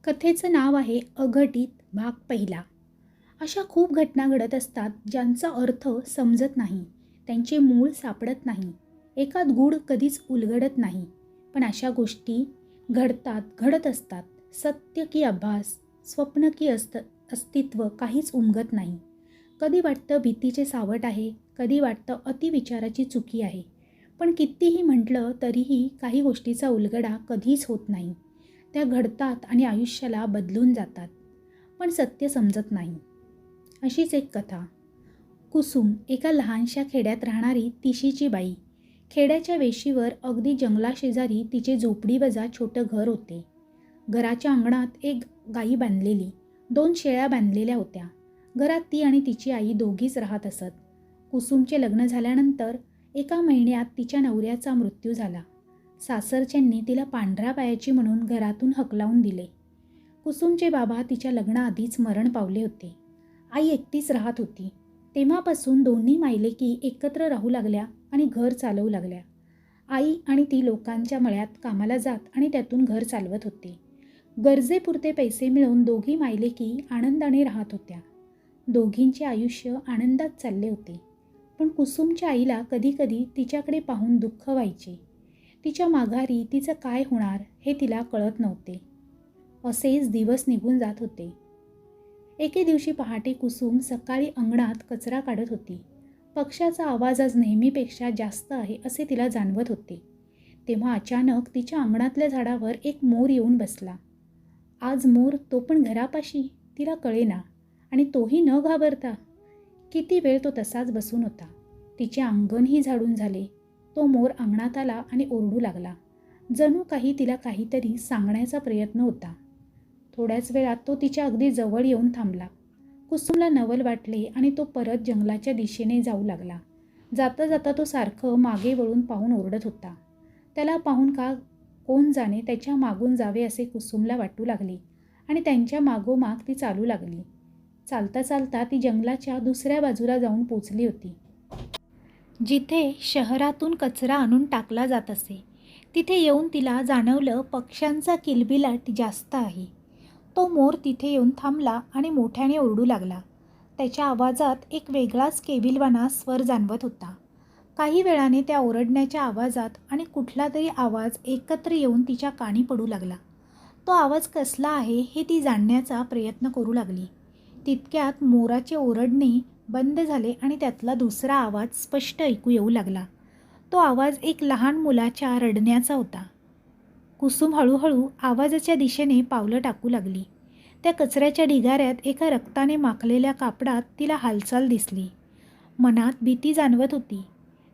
कथेचं नाव आहे अघटित भाग पहिला. अशा खूप घटना घडत असतात ज्यांचा अर्थ समजत नाही, त्यांचे मूळ सापडत नाही, एकात गूढ कधीच उलगडत नाही. पण अशा गोष्टी घडत असतात. सत्य की आभास, स्वप्न की अस्तित्व काहीच उमगत नाही. कधी वाटतं भीतीचे सावट आहे, कधी वाटतं अतिविचाराची चुकी आहे. पण कितीही म्हटलं तरीही काही गोष्टीचा उलगडा कधीच होत नाही. त्या घडतात आणि आयुष्याला बदलून जातात, पण सत्य समजत नाही. अशीच एक कथा. कुसुम एका लहानशा खेड्यात राहणारी तिशीची बाई. खेड्याच्या वेशीवर अगदी जंगलाशेजारी तिचे झोपडीवजा छोटं घर होते. घराच्या अंगणात एक गाई बांधलेली, 2 शेळ्या बांधलेल्या होत्या. घरात ती आणि तिची आई दोघीच राहत असत. कुसुमचे लग्न झाल्यानंतर एका महिन्यात तिच्या नवऱ्याचा मृत्यू झाला. सासरच्यांनी तिला पांढऱ्या पायाची म्हणून घरातून हकलावून दिले. कुसुमचे बाबा तिच्या लग्नाआधीच मरण पावले होते. आई एकटीच राहत होती. तेव्हापासून दोन्ही मायलेकी एकत्र राहू लागल्या आणि घर चालवू लागल्या. आई आणि ती लोकांच्या मळ्यात कामाला जात आणि त्यातून घर चालवत होते. गरजेपुरते पैसे मिळवून दोघी मायलेकी आनंदाने राहत होत्या. दोघींचे आयुष्य आनंदात चालले होते. पण कुसुमच्या आईला कधीकधी तिच्याकडे पाहून दुःख व्हायचे. तिच्या माघारी तिचं काय होणार हे तिला कळत नव्हते. असेच दिवस निघून जात होते. एके दिवशी पहाटे कुसुम सकाळी अंगणात कचरा काढत होती. पक्ष्याचा आवाज आज नेहमीपेक्षा जास्त आहे असे तिला जाणवत होते. तेव्हा अचानक तिच्या अंगणातल्या झाडावर एक मोर येऊन बसला. आज मोर, तो पण घरापाशी, तिला कळेना. आणि तोही न घाबरता. किती वेळ तो तसाच बसून होता. तिचे अंगणही झाडून झाले. तो मोर अंगणात आला आणि ओरडू लागला. जणू काही तिला काहीतरी सांगण्याचा प्रयत्न होता. थोड्याच वेळात तो तिच्या अगदी जवळ येऊन थांबला. कुसुमला नवल वाटले आणि तो परत जंगलाच्या दिशेने जाऊ लागला. जाता जाता तो सारखं मागे वळून पाहून ओरडत होता. त्याला पाहून का कोण जाणे त्याच्या मागून जावे असे कुसुमला वाटू लागले आणि त्यांच्या मागोमाग ती चालू लागली. चालता चालता ती जंगलाच्या दुसऱ्या बाजूला जाऊन पोचली होती, जिथे शहरातून कचरा आणून टाकला जात असे. तिथे येऊन तिला जाणवलं पक्ष्यांचा किलबिलाट जास्त आहे. तो मोर तिथे येऊन थांबला आणि मोठ्याने ओरडू लागला. त्याच्या आवाजात एक वेगळाच केविलवाणा स्वर जाणवत होता. काही वेळाने त्या ओरडण्याच्या आवाजात आणि कुठला तरी आवाज एकत्र येऊन तिच्या कानी पडू लागला. तो आवाज कसला आहे हे ती जाणण्याचा प्रयत्न करू लागली. तितक्यात मोराचे ओरडणे बंद झाले आणि त्यातला दुसरा आवाज स्पष्ट ऐकू येऊ लागला. तो आवाज एक लहान मुलाच्या रडण्याचा होता. कुसुम हळूहळू आवाजाच्या दिशेने पावलं टाकू लागली. त्या कचऱ्याच्या ढिगाऱ्यात एका रक्ताने माखलेल्या कापडात तिला हालचाल दिसली. मनात भीती जाणवत होती.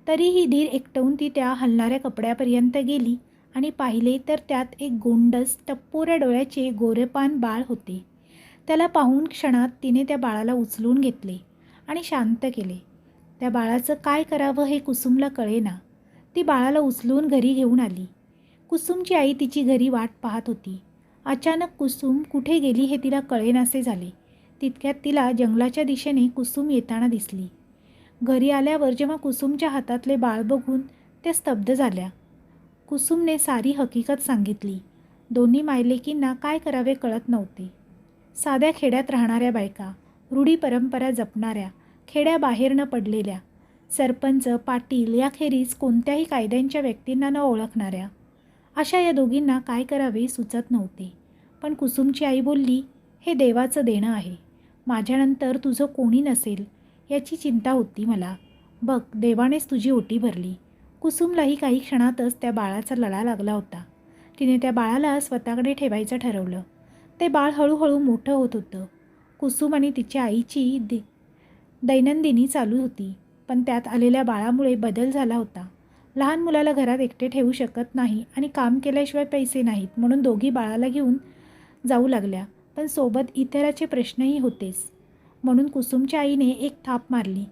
तरीही धीर एकटवून ती त्या हलणाऱ्या कपड्यापर्यंत गेली आणि पाहिले तर त्यात एक गोंडस टप्पोऱ्या डोळ्याचे गोरेपान बाळ होते. त्याला पाहून क्षणात तिने त्या बाळाला उचलून घेतले आणि शांत केले. त्या बाळाचं काय करावं हे कुसुमला कळेना. ती बाळाला उचलून घरी घेऊन आली. कुसुमची आई तिची घरी वाट पाहत होती. अचानक कुसुम कुठे गेली हे तिला कळेनासे झाले. तितक्यात तिला जंगलाच्या दिशेने कुसुम येताना दिसली. घरी आल्यावर जेव्हा कुसुमच्या हातातले बाळ बघून त्या स्तब्ध झाल्या. कुसुमने सारी हकीकत सांगितली. दोन्ही मायलेकींना काय करावे कळत नव्हते. साध्या खेड्यात राहणाऱ्या बायका, रूढी परंपरा जपणाऱ्या, खेड्याबाहेर न पडलेल्या, सरपंच, पाटील याखेरीज कोणत्याही कायद्यांच्या व्यक्तींना न ओळखणाऱ्या, अशा या दोघींना काय करावे सुचत नव्हते. पण कुसुमची आई बोलली, हे देवाचं देणं आहे. माझ्यानंतर तुझं कोणी नसेल याची चिंता होती मला. बघ, देवानेच तुझी ओटी भरली. कुसुमलाही काही क्षणातच त्या बाळाचा लळा लागला होता. तिने त्या बाळाला स्वतःकडे ठेवायचं ठरवलं. ते बाळ हळूहळू मोठं होत होतं. कुसुम आणि तिच्या आईची दैनंदिनी चालू होती. पण त्यात आलेल्या बाळामुळे बदल झाला होता. लहान मुलाला घरात एकटे ठेवू शकत नाही आणि काम केल्याशिवाय पैसे नाहीत, म्हणून दोघी बाळाला घेऊन जाऊ लागल्या. पण सोबत इतराचे प्रश्नही होतेच. म्हणून कुसुमच्या आईने एक थाप मारली.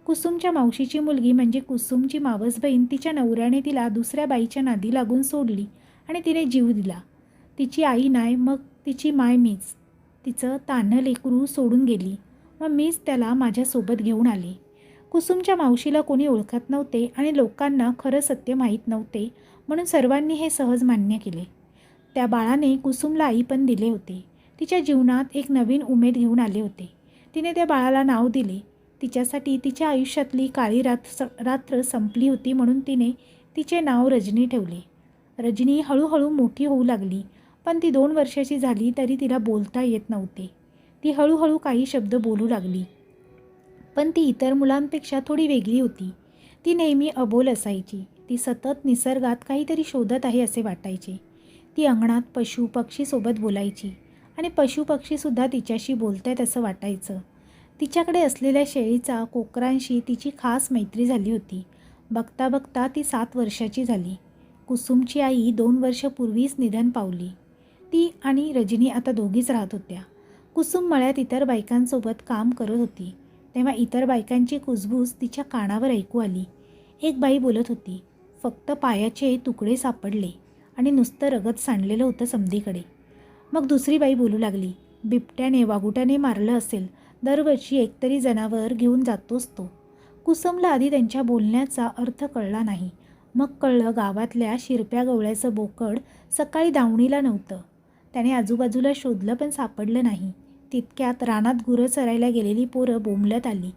कुसुमच्या मावशीची मुलगी म्हणजे कुसुमची मावस बहीण, तिच्या नवऱ्याने तिला दुसऱ्या बाईच्या नादी लागून सोडली आणि तिने जीव दिला. तिची आई नाही, मग तिची माय मीच. तिचं तान्हं लेकरू सोडून गेली. मग मीच त्याला माझ्यासोबत घेऊन आले. कुसुमच्या मावशीला कोणी ओळखत नव्हते आणि लोकांना खरं सत्य माहीत नव्हते, म्हणून सर्वांनी हे सहज मान्य केले. त्या बाळाने कुसुमला आई पण दिले होते. तिच्या जीवनात एक नवीन उमेद घेऊन आले होते. तिने त्या बाळाला नाव दिले. तिच्यासाठी तिच्या आयुष्यातली काळी रात्र संपली होती म्हणून तिने तिचे नाव रजनी ठेवले. रजनी हळूहळू मोठी होऊ लागली, पण ती 2 वर्षाची झाली तरी तिला बोलता येत नव्हते. ती हळूहळू काही शब्द बोलू लागली, पण ती इतर मुलांपेक्षा थोडी वेगळी होती. ती नेहमी अबोल असायची. ती सतत निसर्गात काहीतरी शोधत आहे असे वाटायचे. ती अंगणात पशु पक्षीसोबत बोलायची आणि पशु पक्षीसुद्धा तिच्याशी बोलतायत असं वाटायचं. तिच्याकडे असलेल्या शेळीचा कोकरांशी तिची खास मैत्री झाली होती. बघता बघता ती 7 वर्षाची झाली. कुसुमची आई 2 वर्षापूर्वीच निधन पावली. ती आणि रजनी आता दोघीच राहत होत्या. कुसुम मळ्यात इतर बायकांसोबत काम करत होती. तेव्हा इतर बायकांची कुजबूज तिच्या कानावर ऐकू आली. एक बाई बोलत होती, फक्त पायाचे तुकडे सापडले आणि नुसतं रगत सांडलेलं होतं समधीकडे. मग दुसरी बाई बोलू लागली, बिबट्याने वाघुटाने मारलं असेल. दरवर्षी एकतरी जनावर घेऊन जातोच तो. कुसुमला आधी त्यांच्या बोलण्याचा अर्थ कळला नाही. मग कळलं गावातल्या शिरप्या गवळ्याचं बोकड सकाळी दावणीला नव्हतं. त्याने आजूबाजूला शोधलं पण सापडलं नाही. तितक्यात रानात गुरं चरायला गेलेली पोरं बोंबलत आली.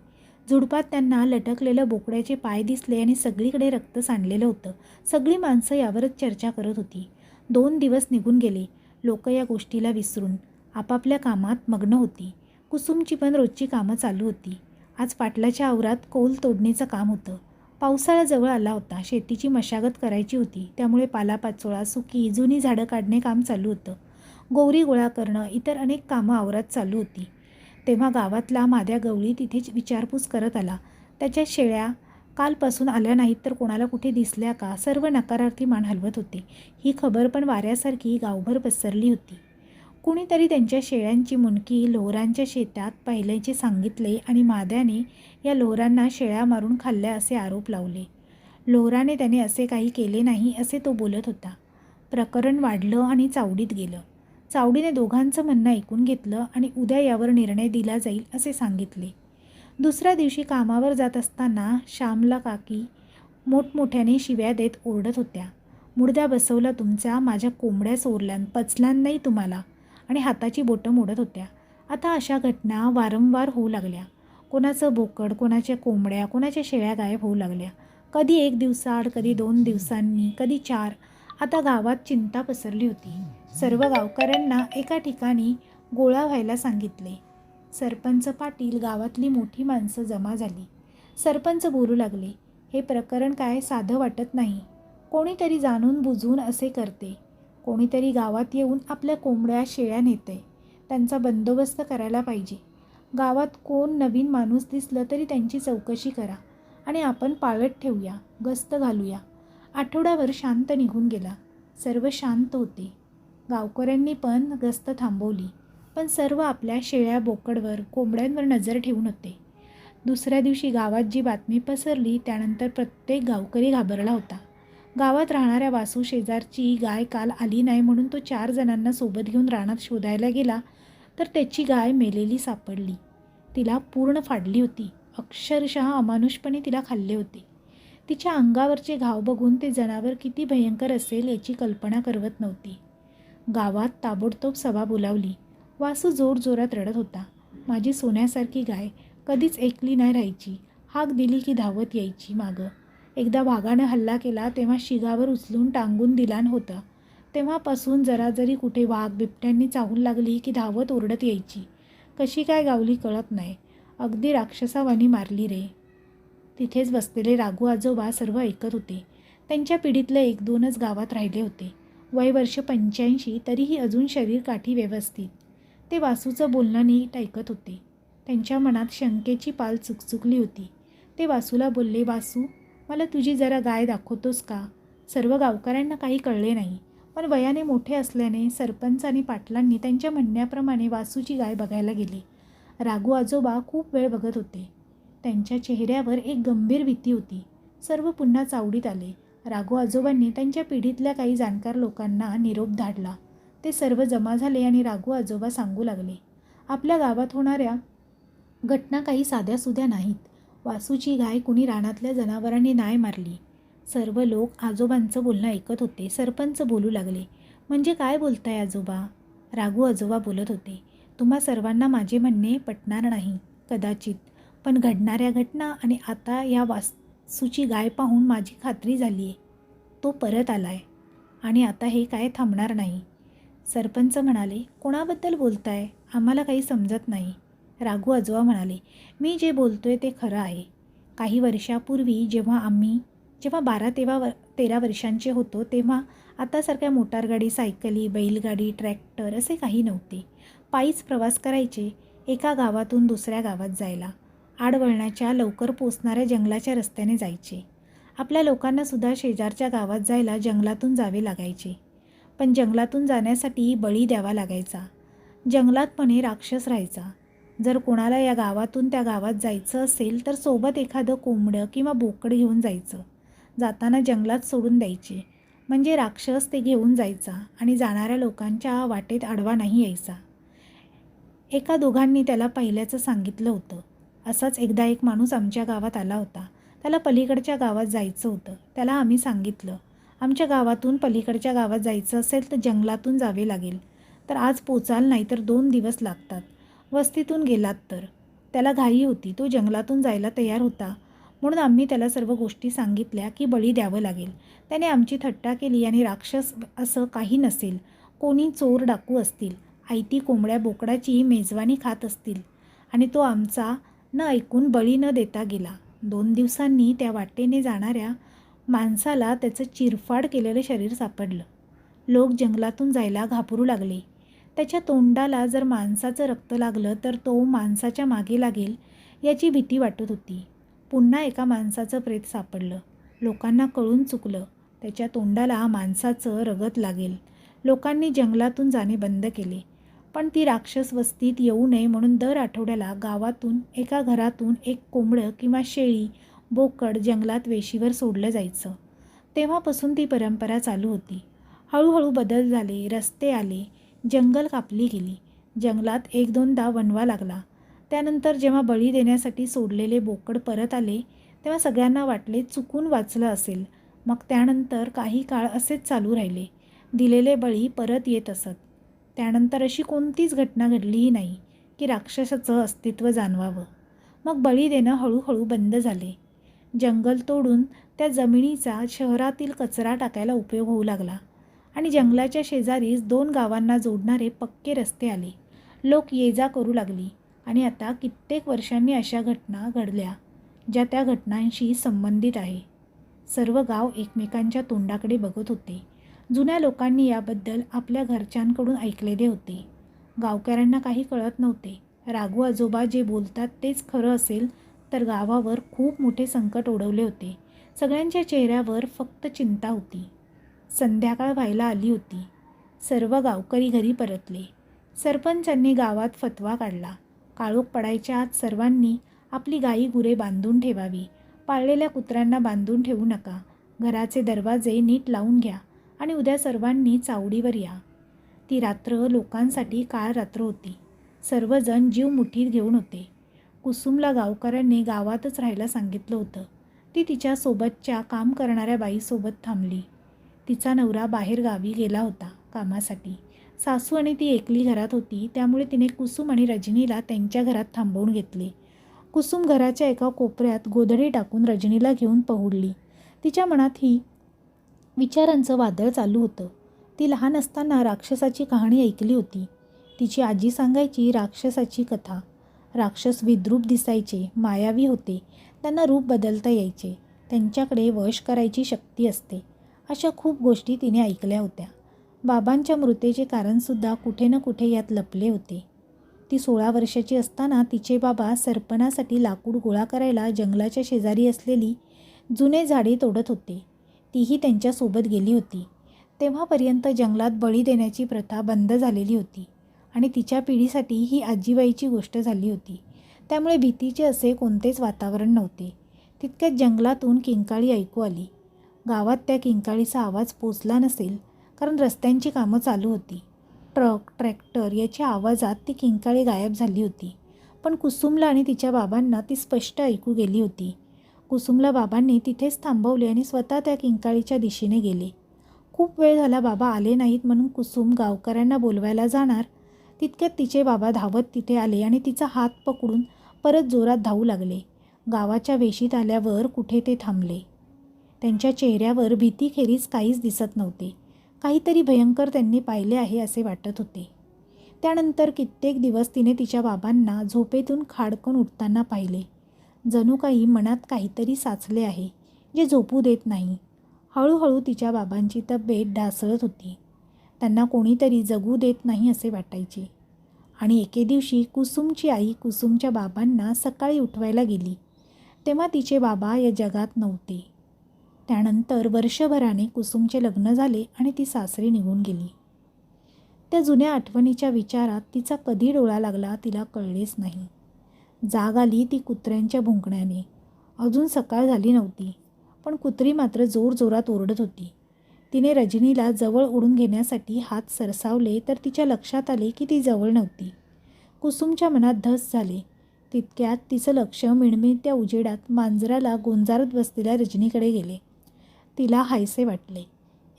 झुडपात त्यांना लटकलेलं बोकड्याचे पाय दिसले आणि सगळीकडे रक्त सांडलेलं होतं. सगळी माणसं यावरच चर्चा करत होती. 2 दिवस निघून गेले. लोक या गोष्टीला विसरून आपापल्या कामात मग्न होती. कुसुमची पण रोजची कामं चालू होती. आज पाटलाच्या आवरात कौल तोडणीचं काम होतं. पावसाळा जवळ आला होता. शेतीची मशागत करायची होती. त्यामुळे पालापाचोळा, सुकी, जुनी झाडं काढणे काम चालू होतं. गोवरी गोळा करणं, इतर अनेक कामं आवरात चालू होती. तेव्हा गावातला माद्या गवळी तिथेच विचारपूस करत आला. त्याच्या शेळ्या कालपासून आल्या नाहीत तर कोणाला कुठे दिसल्या का? सर्व नकारार्थी मान हलवत होते. ही खबर पण वाऱ्यासारखी गावभर पसरली होती. कुणीतरी त्यांच्या शेळ्यांची मुंडकी लोहरांच्या शेतात पाहिल्याचे सांगितले आणि माद्याने या लोहरांना शेळ्या मारून खाल्ल्या असे आरोप लावले. लोहराने त्याने असे काही केले नाही असे तो बोलत होता. प्रकरण वाढलं आणि चावडीत गेलं. चावडीने दोघांचं म्हणणं ऐकून घेतलं आणि उद्या यावर निर्णय दिला जाईल असे सांगितले. दुसऱ्या दिवशी कामावर जात असताना श्यामला काकी मोठमोठ्याने शिव्या देत ओरडत होत्या. मुडद्या बसवला तुमच्या, माझ्या कोंबड्या चोरल्यान, पचल्यान नाही तुम्हाला, आणि हाताची बोटं मोडत होत्या. आता अशा घटना वारंवार होऊ लागल्या. कोणाचं बोकड, कोणाच्या कोंबड्या, कोणाच्या शेळ्या गायब होऊ लागल्या. कधी 1 दिवसाआड, कधी 2 दिवसांनी, कधी 4. आता गावात चिंता पसरली होती. सर्व गावकऱ्यांना एका ठिकाणी गोळा व्हायला सांगितले. सरपंच, पाटील, गावातली मोठी माणसं जमा झाली. सरपंच बोलू लागले, हे प्रकरण काय साधं वाटत नाही. कोणीतरी जाणून बुजून असे करते. कोणीतरी गावात येऊन आपल्या कोंबड्या शेळ्या नेते. त्यांचा बंदोबस्त करायला पाहिजे. गावात कोण नवीन माणूस दिसलं तरी त्यांची चौकशी करा आणि आपण पाळत ठेवूया, गस्त घालूया. आठवड्यावर शांत निघून गेला. सर्व शांत होते. गावकऱ्यांनी पण गस्त थांबवली, पण सर्व आपल्या शेळ्या, बोकडवर, कोंबड्यांवर नजर ठेवून होते. दुसऱ्या दिवशी गावात जी बातमी पसरली त्यानंतर प्रत्येक गावकरी घाबरला होता. गावात राहणाऱ्या वासू शेजारची गाय काल आली नाही म्हणून तो 4 जणांना सोबत घेऊन रानात शोधायला गेला तर त्याची गाय मेलेली सापडली. तिला पूर्ण फाडली होती. अक्षरशः अमानुषपणे तिला खाल्ले होते. तिच्या अंगावरचे घाव बघून ते जनावर किती भयंकर असेल याची कल्पना करवत नव्हती. गावात ताबडतोब सभा बोलावली. वासू जोरजोरात रडत होता. माझी सोन्यासारखी गाय कधीच एकली नाही राहायची. हाक दिली की धावत यायची मागं. एकदा वाघानं हल्ला केला तेव्हा शिगावर उचलून टांगून दिलान होता. तेव्हापासून जरा जरी कुठे वाघ बिबट्यांनी चाहूल लागली की धावत ओरडत यायची. कशी काय गावली कळत नाही. अगदी राक्षसावानी मारली रे. तिथेच बसलेले राघू आजोबा सर्व ऐकत होते. त्यांच्या पिढीतले 1-2च गावात राहिले होते. वय वर्ष 85 तरीही अजून शरीर काठी व्यवस्थित. ते वासूचं बोलणं नीट ऐकत होते. त्यांच्या मनात शंकेची पाल चुकचुकली होती. ते वासूला बोलले, वासू, मला तुझी जरा गाय दाखवतोस का? सर्व गावकऱ्यांना काही कळले नाही, पण वयाने मोठे असल्याने सरपंच आणि पाटलांनी त्यांच्या म्हणण्याप्रमाणे वासूची गाय बघायला गेली. राघू आजोबा खूप वेळ बघत होते. त्यांच्या चेहऱ्यावर एक गंभीर भीती होती. सर्व पुन्हा चावडीत आले. राघू आजोबांनी त्यांच्या पिढीतल्या काही जाणकार लोकांना निरोप धाडला. ते सर्व जमा झाले आणि राघू आजोबा सांगू लागले, आपल्या गावात होणाऱ्या घटना काही साध्यासुध्या नाहीत. वासूची गाय कुणी रानातल्या जनावरांनी नाही मारली. सर्व लोक आजोबांचं बोलणं ऐकत होते. सरपंच बोलू लागले, म्हणजे काय बोलताय आजोबा? राघू आजोबा बोलत होते. तुम्हा सर्वांना माझे म्हणणे पटणार नाही कदाचित, पण घडणाऱ्या घटना आणि आता या वासूची गाय पाहून माझी खात्री झाली आहे. तो परत आलाय आणि आता हे काय थांबणार नाही. सरपंच म्हणाले, कोणाबद्दल बोलताय? आम्हाला काही समजत नाही. राघू आजोबा म्हणाले, मी जे बोलतोय ते खरं आहे. काही वर्षापूर्वी जेव्हा 12-13 वर्षांचे होतो तेव्हा आतासारख्या मोटारगाडी, सायकली, बैलगाडी, ट्रॅक्टर असे काही नव्हते. पायीच प्रवास करायचे एका गावातून दुसऱ्या गावात जायला. आडवळणाच्या लवकर पोचणाऱ्या जंगलाच्या रस्त्याने जायचे. आपल्या लोकांनासुद्धा शेजारच्या गावात जायला जंगलातून जावे लागायचे. पण जंगलातून जाण्यासाठी बळी द्यावा लागायचा. जंगलात म्हणे राक्षस राहायचा. जर कोणाला या गावातून त्या गावात जायचं असेल तर सोबत एखादं कोंबडं किंवा बोकड घेऊन जायचं. जाताना जंगलात सोडून द्यायचे, म्हणजे राक्षस ते घेऊन जायचा आणि जाणाऱ्या लोकांच्या वाटेत आडवा नाही यायचा. एका दोघांनी त्याला पहिल्याचं सांगितलं होतं. असाच एकदा एक माणूस आमच्या गावात आला होता. त्याला पलीकडच्या गावात जायचं होतं. त्याला आम्ही सांगितलं, आमच्या गावातून पलीकडच्या गावात जायचं असेल तर जंगलातून जावे लागेल. तर आज पोचाल नाही तर 2 दिवस लागतात. वस्तीतून गेलात तर. त्याला घाई होती. तो जंगलातून जायला तयार होता. म्हणून आम्ही त्याला सर्व गोष्टी सांगितल्या की बळी द्यावं लागेल. त्याने आमची थट्टा केली आणि राक्षस असं काही नसेल, कोणी चोर डाकू असतील, आयती कोंबड्या बोकडाची मेजवानी खात असतील आणि तो आमचा न ऐकून बळी न देता गेला. 2 दिवसांनी त्या वाटेने जाणाऱ्या माणसाला त्याचं चिरफाड केलेलं शरीर सापडलं. लोक जंगलातून जायला घाबरू लागले. त्याच्या तोंडाला जर माणसाचं रक्त लागलं तर तो माणसाच्या मागे लागेल याची भीती वाटत होती. पुन्हा एका माणसाचं प्रेत सापडलं. लोकांना कळून चुकलं, त्याच्या तोंडाला माणसाचं रगत लागेल. लोकांनी जंगलातून जाणे बंद केले. पण ती राक्षस वस्तीत येऊ नये म्हणून दर आठवड्याला गावातून एका घरातून एक कोंबडं किंवा शेळी, बोकड जंगलात वेशीवर सोडलं जायचं. तेव्हापासून ती परंपरा चालू होती. हळूहळू बदल झाले, रस्ते आले, जंगल कापली गेली. जंगलात 1-2दा वणवा लागला. त्यानंतर जेव्हा बळी देण्यासाठी सोडलेले बोकड परत आले तेव्हा सगळ्यांना वाटले चुकून वाचलं असेल. मग त्यानंतर काही काळ असेच चालू राहिले. दिलेले बळी परत येत असत. त्यानंतर अशी कोणतीच घटना घडलीही नाही की राक्षसाचं अस्तित्व जाणवावं. मग बळी देणं हळूहळू बंद झाले. जंगल तोडून त्या जमिनीचा शहरातील कचरा टाकायला उपयोग होऊ लागला आणि जंगलाच्या शेजारीच 2 गावांना जोडणारे पक्के रस्ते आले. लोक ये जा करू लागली आणि आता कित्येक वर्षांनी अशा घटना घडल्या ज्या त्या घटनांशी संबंधित आहे. सर्व गाव एकमेकांच्या तोंडाकडे बघत होते. जुन्या लोकांनी याबद्दल आपल्या घरच्यांकडून ऐकलेले होते. गावकऱ्यांना काही कळत नव्हते. राघू आजोबा जे बोलतात तेच खरं असेल तर गावावर खूप मोठे संकट ओढवले होते. सगळ्यांच्या चेहऱ्यावर फक्त चिंता होती. संध्याकाळ व्हायला आली होती. सर्व गावकरी घरी परतले. सरपंचांनी गावात फतवा काढला. काळोख पडायच्या आत सर्वांनी आपली गाई गुरे बांधून ठेवावी. पाळलेल्या कुत्र्यांना बांधून ठेवू नका. घराचे दरवाजे नीट लावून घ्या आणि उद्या सर्वांनी चावडीवर या. ती रात्र लोकांसाठी काळ रात्र होती. सर्वजण जीव मुठीत घेऊन होते. कुसुमला गावकऱ्यांनी गावातच राहायला सांगितलं होतं. ती तिच्या सोबतच्या काम करणाऱ्या बाईसोबत थांबली. तिचा नवरा बाहेर गावी गेला होता कामासाठी. सासू आणि ती एकली घरात होती. त्यामुळे तिने कुसुम आणि रजनीला त्यांच्या घरात थांबवून घेतले. कुसुम घराच्या एका कोपऱ्यात गोधडी टाकून रजनीला घेऊन पहुडली. तिच्या मनात ही विचारांचं वादळ चालू होतं. ती लहान असताना राक्षसाची कहाणी ऐकली होती. तिची आजी सांगायची राक्षसाची कथा. राक्षस विद्रूप दिसायचे, मायावी होते, त्यांना रूप बदलता यायचे, त्यांच्याकडे वश करायची शक्ती असते, अशा खूप गोष्टी तिने ऐकल्या होत्या. बाबांच्या मृत्यूचे कारणसुद्धा कुठे ना कुठे यात लपले होते. ती 16 वर्षाची असताना तिचे बाबा सरपणासाठी लाकूड गोळा करायला जंगलाच्या शेजारी असलेली जुने झाडे तोडत होते. तीही त्यांच्यासोबत गेली होती. तेव्हापर्यंत जंगलात बळी देण्याची प्रथा बंद झालेली होती आणि तिच्या पिढीसाठी ही आजीबाईची गोष्ट झाली होती. त्यामुळे भीतीचे असे कोणतेच वातावरण नव्हते. तितक्यात जंगलातून किंकाळी ऐकू आली. गावात त्या किंकाळीचा आवाज पोचला नसेल, कारण रस्त्यांची कामं चालू होती. ट्रक, ट्रॅक्टर याच्या आवाजात ती किंकाळी गायब झाली होती. पण कुसुमला आणि तिच्या बाबांना ती स्पष्ट ऐकू गेली होती. कुसुमला बाबांनी तिथेच थांबवले आणि स्वतः त्या किंकाळीच्या दिशेने गेले. खूप वेळ झाला बाबा आले नाहीत म्हणून कुसुम गावकऱ्यांना बोलवायला जाणार तितक्यात तिचे बाबा धावत तिथे आले आणि तिचा हात पकडून परत जोरात धावू लागले. गावाच्या वेशीत आल्यावर कुठे ते थांबले. त्यांच्या चेहऱ्यावर भीतीखेरीज काहीच दिसत नव्हते. काहीतरी भयंकर त्यांनी पाहिले आहे असे वाटत होते. त्यानंतर कित्येक दिवस तिने तिच्या बाबांना झोपेतून खाडकन उठताना पाहिले. जणू काही मनात काहीतरी साचले आहे जे झोपू देत नाही. हळूहळू तिच्या बाबांची तब्येत ढासळत होती. त्यांना कोणीतरी जगू देत नाही असे वाटायचे. आणि एके दिवशी कुसुमची आई कुसुमच्या बाबांना सकाळी उठवायला गेली तेव्हा तिचे बाबा या जगात नव्हते. त्यानंतर वर्षभराने कुसुमचे लग्न झाले आणि ती सासरी निघून गेली. त्या जुन्या आठवणीच्या विचारात तिचा कधी डोळा लागला तिला कळलेच नाही. जाग आली ती कुत्र्यांच्या भुंकण्याने. अजून सकाळ झाली नव्हती पण कुत्री मात्र जोरजोरात ओरडत होती. तिने रजनीला जवळ ओढून घेण्यासाठी हात सरसावले तर तिच्या लक्षात आले की ती जवळ नव्हती. कुसुमच्या मनात धस झाले. तितक्यात तिचं लक्ष मिणमिणत्या उजेडात मांजराला गोंजारत बसलेल्या रजनीकडे गेले. तिला हायसे वाटले.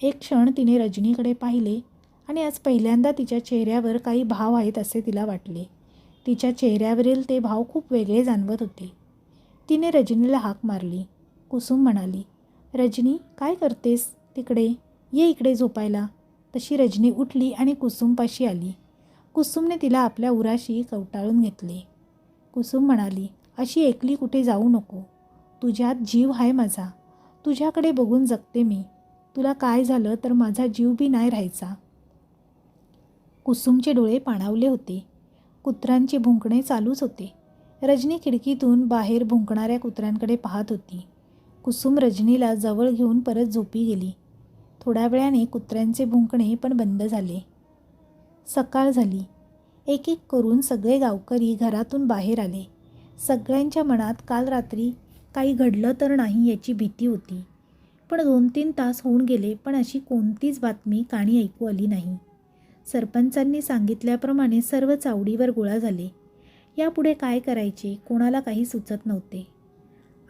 एक क्षण तिने रजनीकडे पाहिले आणि आज पहिल्यांदा तिच्या चेहऱ्यावर काही भाव आहेत असे तिला वाटले. तिच्या चेहऱ्यावरील ते भाव खूप वेगळे जाणवत होते. तिने रजनीला हाक मारली. कुसुम म्हणाली, रजनी काय करतेस तिकडे? ये इकडे झोपायला. तशी रजनी उठली आणि कुसुमपाशी आली. कुसुमने तिला आपल्या उराशी कवटाळून घेतले. कुसुम म्हणाली, अशी एकली कुठे जाऊ नको. तुझ्यात जीव आहे माझा. तुझ्याकडे बघून जगते मी. तुला काय झालं तर माझा जीव बी नाही राहायचा. कुसुमचे डोळे पाणावले होते. कुत्र्यांचे भुंकणे चालूच होते. रजनी खिडकीतून बाहेर भुंकणाऱ्या कुत्र्यांकडे पाहत होती. कुसुम रजनीला जवळ घेऊन परत झोपी गेली. थोड्या वेळाने कुत्र्यांचे भुंकणे पण बंद झाले. सकाळ झाली. एक एक करून सगळे गावकरी घरातून बाहेर आले. सगळ्यांच्या मनात काल रात्री काही घडलं तर नाही याची भीती होती. पण 2-3 तास होऊन गेले पण अशी कोणतीच बातमी कानी ऐकू आली नाही. सरपंचांनी सांगितल्याप्रमाणे सर्व चावडीवर गोळा झाले. यापुढे काय करायचे कोणाला काही सुचत नव्हते.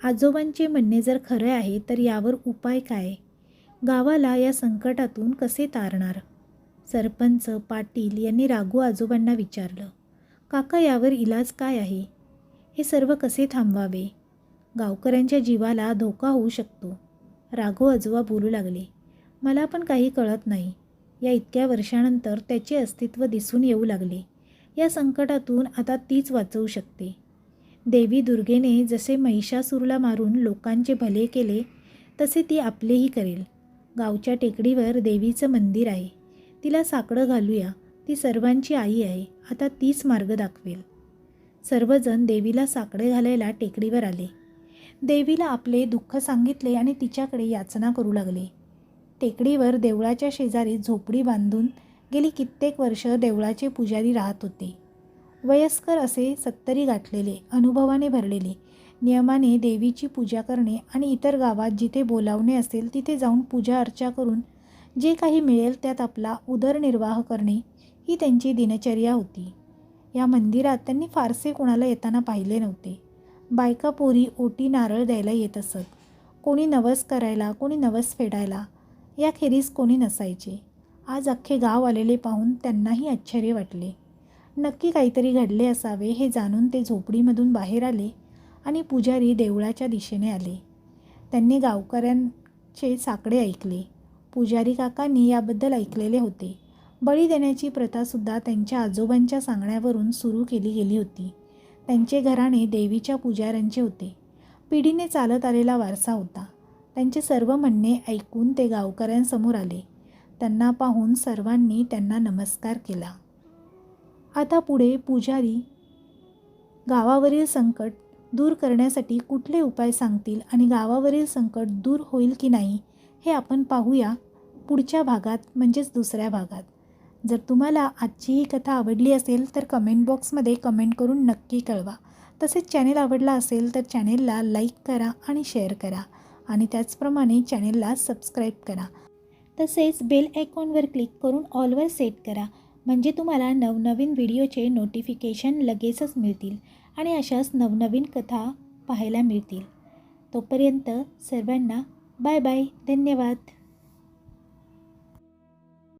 आजोबांचे म्हणणे जर खरे आहे तर यावर उपाय काय? गावाला या संकटातून कसे तारणार? सरपंच पाटील यांनी राघू आजोबांना विचारलं, काका यावर इलाज काय आहे? हे सर्व कसे थांबवावे? गावकऱ्यांच्या जीवाला धोका होऊ शकतो. राघू आजोबा बोलू लागले, मला पण काही कळत नाही. या इतक्या वर्षानंतर त्याचे अस्तित्व दिसून येऊ लागले. या संकटातून आता तीच वाचवू शकते. देवी दुर्गेने जसे महिषासुरला मारून लोकांचे भले केले तसे ती आपलेही करेल. गावच्या टेकडीवर देवीचं मंदिर आहे. तिला साकडं घालूया. ती सर्वांची आई आहे. आता तीच मार्ग दाखवेल. सर्वजण देवीला साकडे घालायला टेकडीवर आले. देवीला आपले दुःख सांगितले आणि तिच्याकडे याचना करू लागले. टेकडीवर देवळाच्या शेजारी झोपडी बांधून गेली कित्येक वर्ष देवळाचे पुजारी राहत होते. वयस्कर असे 70 गाठलेले, अनुभवाने भरलेले. नियमाने देवीची पूजा करणे आणि इतर गावात जिथे बोलावणे असेल तिथे जाऊन पूजा अर्चा करून जे काही मिळेल त्यात आपला उदरनिर्वाह करणे ही त्यांची दिनचर्या होती. या मंदिरात त्यांनी फारसे कोणाला येताना पाहिले नव्हते. बायका पोरी ओटी नारळ द्यायला येत असत. कोणी नवस करायला, कोणी नवस फेडायला. याखेरीज कोणी नसायचे. आज अख्खे गाव आलेले पाहून त्यांनाही आश्चर्य वाटले. नक्की काहीतरी घडले असावे हे जाणून ते झोपडीमधून बाहेर आले आणि पुजारी देवळाच्या दिशेने आले. त्यांनी गावकऱ्यांचे साकडे ऐकले. पुजारी काकांनी याबद्दल ऐकलेले होते. बळी देण्याची प्रथासुद्धा त्यांच्या आजोबांच्या सांगण्यावरून सुरू केली गेली होती. त्यांचे घराणे देवीच्या पुजाऱ्यांचे होते. पिढीने चालत आलेला वारसा होता. त्यांचे सर्व म्हणणे ऐकून ते गावकऱ्यांसमोर आले. त्यांना पाहून सर्वांनी त्यांना नमस्कार केला. आता पुढे पुजारी गावावरील संकट दूर करण्यासाठी कुठले उपाय सांगतील आणि गावावरील संकट दूर होईल की नाही हे आपण पाहूया पुढच्या भागात, म्हणजेच दुसऱ्या भागात. जर तुम्हाला आजची ही कथा आवडली असेल तर कमेंट बॉक्समध्ये कमेंट करून नक्की कळवा. तसेच चॅनेल आवडला असेल तर चॅनेलला लाईक करा आणि शेअर करा आणि त्याचप्रमाणे चॅनेलला सबस्क्राईब करा. तसेच बेल आयकॉनवर क्लिक करून ऑलवर सेट करा, म्हणजे तुम्हाला नवनवीन व्हिडिओचे नोटिफिकेशन लगेचच मिळतील आणि अशाच नवनवीन कथा पाहायला मिळतील. तोपर्यंत सर्वांना बाय बाय. धन्यवाद.